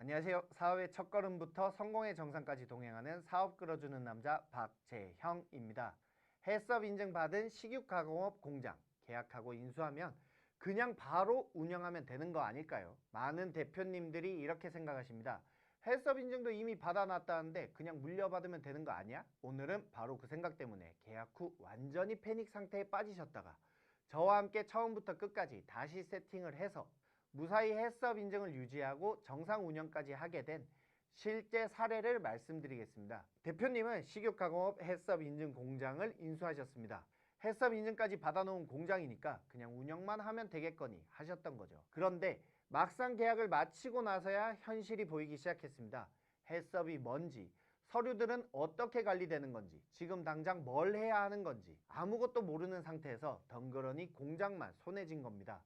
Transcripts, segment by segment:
안녕하세요. 사업의 첫걸음부터 성공의 정상까지 동행하는 사업 끌어주는 남자 박재형입니다. 해썹 인증받은 식육가공업 공장 계약하고 인수하면 그냥 바로 운영하면 되는 거 아닐까요? 많은 대표님들이 이렇게 생각하십니다. 해썹 인증도 이미 받아놨다는데 그냥 물려받으면 되는 거 아니야? 오늘은 바로 그 생각 때문에 계약 후 완전히 패닉 상태에 빠지셨다가 저와 함께 처음부터 끝까지 다시 세팅을 해서 무사히 해썹 인증을 유지하고 정상 운영까지 하게 된 실제 사례를 말씀드리겠습니다. 대표님은 식육가공업 해썹 인증 공장을 인수하셨습니다. 해썹 인증까지 받아놓은 공장이니까 그냥 운영만 하면 되겠거니 하셨던 거죠. 그런데 막상 계약을 마치고 나서야 현실이 보이기 시작했습니다. 해썹이 뭔지, 서류들은 어떻게 관리되는 건지, 지금 당장 뭘 해야 하는 건지 아무것도 모르는 상태에서 덩그러니 공장만 손에 쥔 겁니다.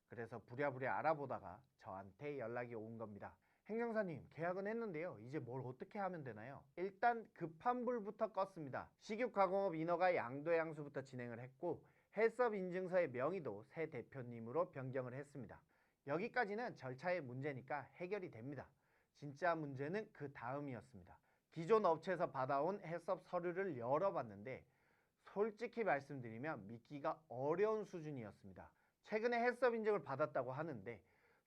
그래서 부랴부랴 알아보다가 저한테 연락이 온 겁니다. 행정사님, 계약은 했는데요. 이제 뭘 어떻게 하면 되나요? 일단 급한 불부터 껐습니다. 식육가공업 인허가 양도양수부터 진행을 했고 해썹 인증서의 명의도 새 대표님으로 변경을 했습니다. 여기까지는 절차의 문제니까 해결이 됩니다. 진짜 문제는 그 다음이었습니다. 기존 업체에서 받아온 해썹 서류를 열어봤는데 솔직히 말씀드리면 믿기가 어려운 수준이었습니다. 최근에 해썹 인증을 받았다고 하는데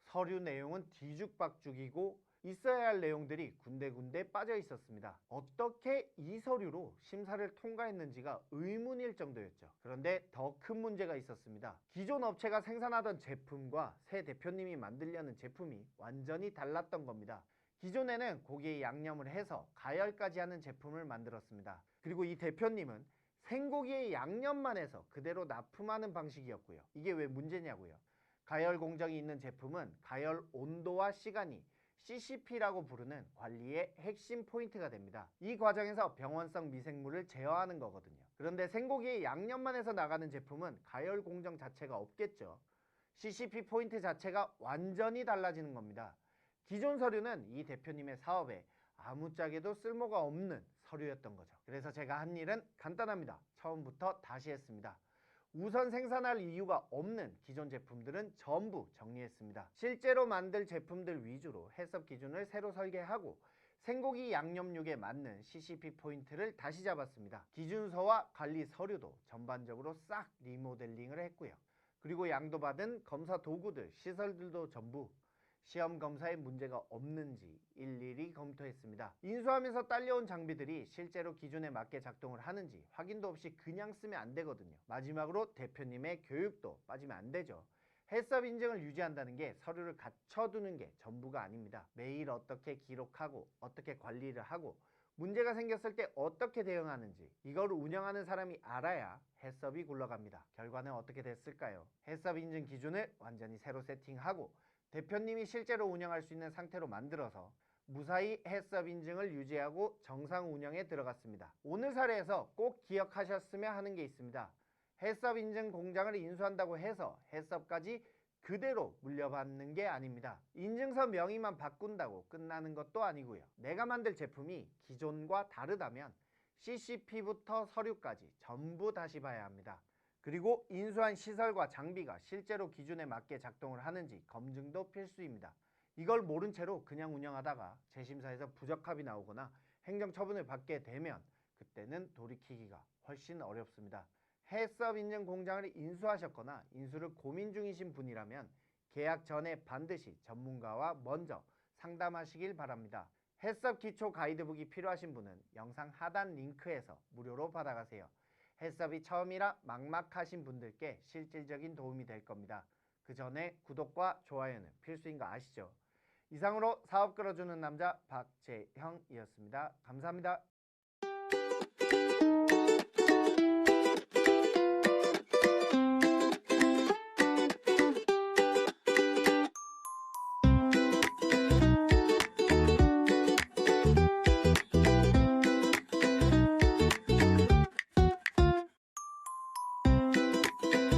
서류 내용은 뒤죽박죽이고 있어야 할 내용들이 군데군데 빠져 있었습니다. 어떻게 이 서류로 심사를 통과했는지가 의문일 정도였죠. 그런데 더 큰 문제가 있었습니다. 기존 업체가 생산하던 제품과 새 대표님이 만들려는 제품이 완전히 달랐던 겁니다. 기존에는 고기에 양념을 해서 가열까지 하는 제품을 만들었습니다. 그리고 이 대표님은 생고기에 양념만 해서 그대로 납품하는 방식이었고요. 이게 왜 문제냐고요. 가열 공정이 있는 제품은 가열 온도와 시간이 CCP라고 부르는 관리의 핵심 포인트가 됩니다. 이 과정에서 병원성 미생물을 제어하는 거거든요. 그런데 생고기에 양념만 해서 나가는 제품은 가열 공정 자체가 없겠죠. CCP 포인트 자체가 완전히 달라지는 겁니다. 기존 서류는 이 대표님의 사업에 아무짝에도 쓸모가 없는 서류였던 거죠. 그래서 제가 한 일은 간단합니다. 처음부터 다시 했습니다. 우선 생산할 이유가 없는 기존 제품들은 전부 정리했습니다. 실제로 만들 제품들 위주로 해썹 기준을 새로 설계하고 생고기 양념육에 맞는 CCP 포인트를 다시 잡았습니다. 기준서와 관리 서류도 전반적으로 싹 리모델링을 했고요. 그리고 양도받은 검사 도구들, 시설들도 전부 시험 검사에 문제가 없는지 일일이 검토했습니다. 인수하면서 딸려온 장비들이 실제로 기준에 맞게 작동을 하는지 확인도 없이 그냥 쓰면 안 되거든요. 마지막으로 대표님의 교육도 빠지면 안 되죠. 해썹 인증을 유지한다는 게 서류를 갖춰두는 게 전부가 아닙니다. 매일 어떻게 기록하고 어떻게 관리를 하고 문제가 생겼을 때 어떻게 대응하는지 이걸 운영하는 사람이 알아야 해썹이 굴러갑니다. 결과는 어떻게 됐을까요? 해썹 인증 기준을 완전히 새로 세팅하고 대표님이 실제로 운영할 수 있는 상태로 만들어서 무사히 해썹 인증을 유지하고 정상 운영에 들어갔습니다. 오늘 사례에서 꼭 기억하셨으면 하는 게 있습니다. 해썹 인증 공장을 인수한다고 해서 해썹까지 그대로 물려받는 게 아닙니다. 인증서 명의만 바꾼다고 끝나는 것도 아니고요. 내가 만들 제품이 기존과 다르다면 CCP부터 서류까지 전부 다시 봐야 합니다. 그리고 인수한 시설과 장비가 실제로 기준에 맞게 작동을 하는지 검증도 필수입니다. 이걸 모른 채로 그냥 운영하다가 재심사에서 부적합이 나오거나 행정처분을 받게 되면 그때는 돌이키기가 훨씬 어렵습니다. 해썹 인증 공장을 인수하셨거나 인수를 고민 중이신 분이라면 계약 전에 반드시 전문가와 먼저 상담하시길 바랍니다. 해썹 기초 가이드북이 필요하신 분은 영상 하단 링크에서 무료로 받아가세요. 해썹이 처음이라 막막하신 분들께 실질적인 도움이 될 겁니다. 그 전에 구독과 좋아요는 필수인 거 아시죠? 이상으로 사업 끌어주는 남자 박재형이었습니다. 감사합니다.